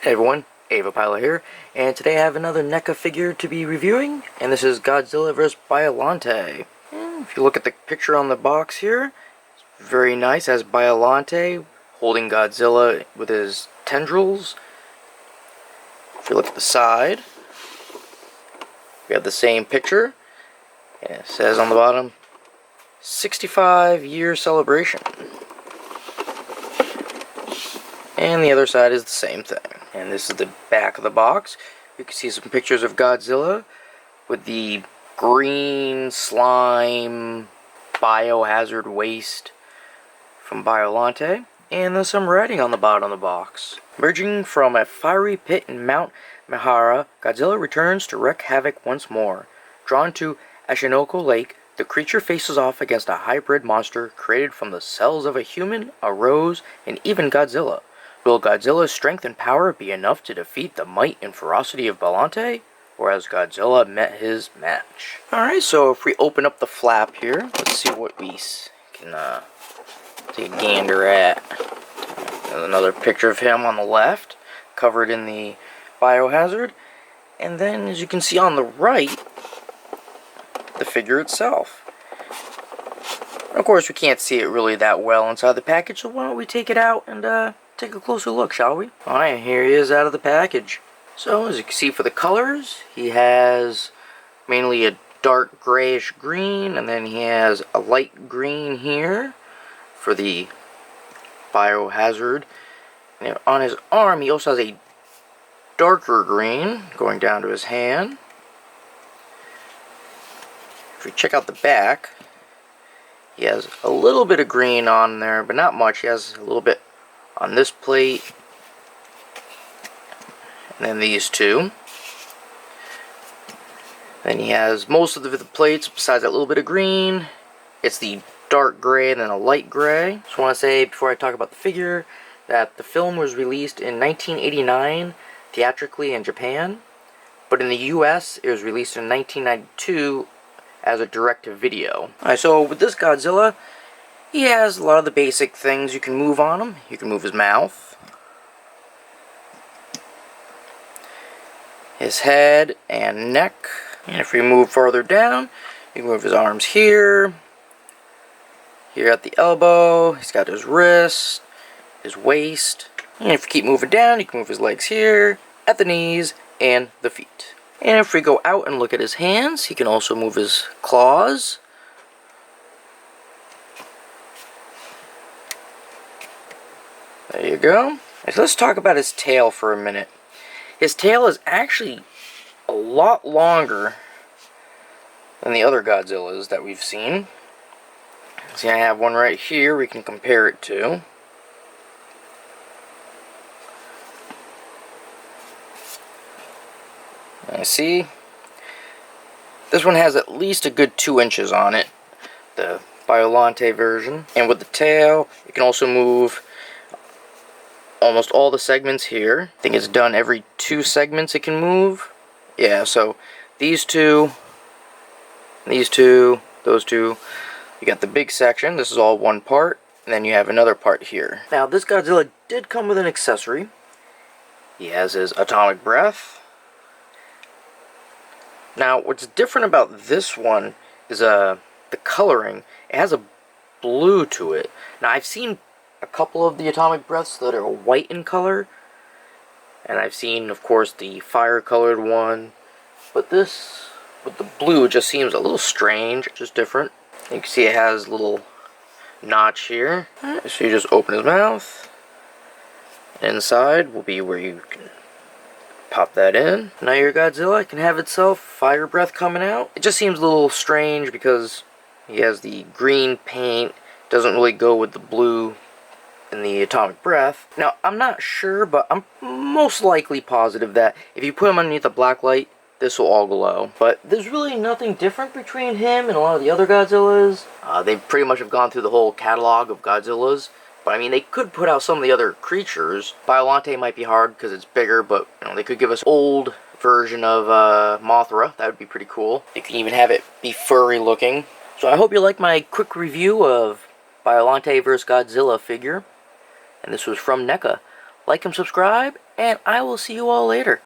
Hey everyone, Ava Pilot here, and today I have another NECA figure to be reviewing, and this is Godzilla vs. Biollante. And if you look at the picture on the box here, it's very nice. It has Biollante holding Godzilla with his tendrils. If you look at the side, we have the same picture, and it says on the bottom, 65-year celebration. And the other side is the same thing. And this is the back of the box. You can see some pictures of Godzilla with the green slime biohazard waste from Biollante. And there's some writing on the bottom of the box. Emerging from a fiery pit in Mount Mihara, Godzilla returns to wreak havoc once more. Drawn to Ashinoko Lake, the creature faces off against a hybrid monster created from the cells of a human, a rose, and even Godzilla. Will Godzilla's strength and power be enough to defeat the might and ferocity of Biollante, or has Godzilla met his match? Alright, so if we open up the flap here, let's see what we can take a gander at. There's another picture of him on the left, covered in the biohazard. And then, as you can see on the right, the figure itself. Of course, we can't see it really that well inside the package, so why don't we take it out and take a closer look, shall we? Alright, here he is out of the package. So, as you can see for the colors, he has mainly a dark grayish green, and then he has a light green here for the biohazard. And on his arm, he also has a darker green going down to his hand. If we check out the back, he has a little bit of green on there, but not much. He has a little bit on this plate, and then these two. Then he has most of the plates besides that little bit of green. It's the dark gray and then a light gray. Just want to say before I talk about the figure that the film was released in 1989 theatrically in Japan, but in the US it was released in 1992 as a direct-to-video. Alright, so with this Godzilla, he has a lot of the basic things you can move on him. You can move his mouth, his head and neck. And if we move further down, you can move his arms here, here at the elbow. He's got his wrist, his waist. And if you keep moving down, you can move his legs here, at the knees, and the feet. And if we go out and look at his hands, he can also move his claws. There you go. So let's talk about his tail for a minute. His tail is actually a lot longer than the other Godzillas that we've seen. See, I have one right here we can compare it to. And see, this one has at least a good 2 inches on it, the Biollante version. And with the tail, you can also move almost all the segments here. I think it's done every 2 segments it can move. Yeah, so these two, those two, you got the big section. This is all one part, and then you have another part here. Now, this Godzilla did come with an accessory. He has his atomic breath. Now, what's different about this one is the coloring. It has a blue to it. Now, I've seen a couple of the atomic breaths that are white in color, and I've seen, of course, the fire-colored one, but this with the blue just seems a little strange, just different. You can see it has a little notch here. So you just open his mouth, and inside will be where you can pop that in. Now your Godzilla can have itself fire breath coming out. It just seems a little strange because he has the green paint, doesn't really go with the blue in the atomic breath. Now, I'm not sure, but I'm most likely positive that if you put him underneath a black light, this will all glow. But there's really nothing different between him and a lot of the other Godzillas. They pretty much have gone through the whole catalog of Godzillas. But I mean, they could put out some of the other creatures. Biollante might be hard because it's bigger, but you know, they could give us old version of Mothra. That would be pretty cool. They can even have it be furry looking. So I hope you like my quick review of Biollante vs. Godzilla figure. And this was from NECA. like and subscribe, and I will see you all later.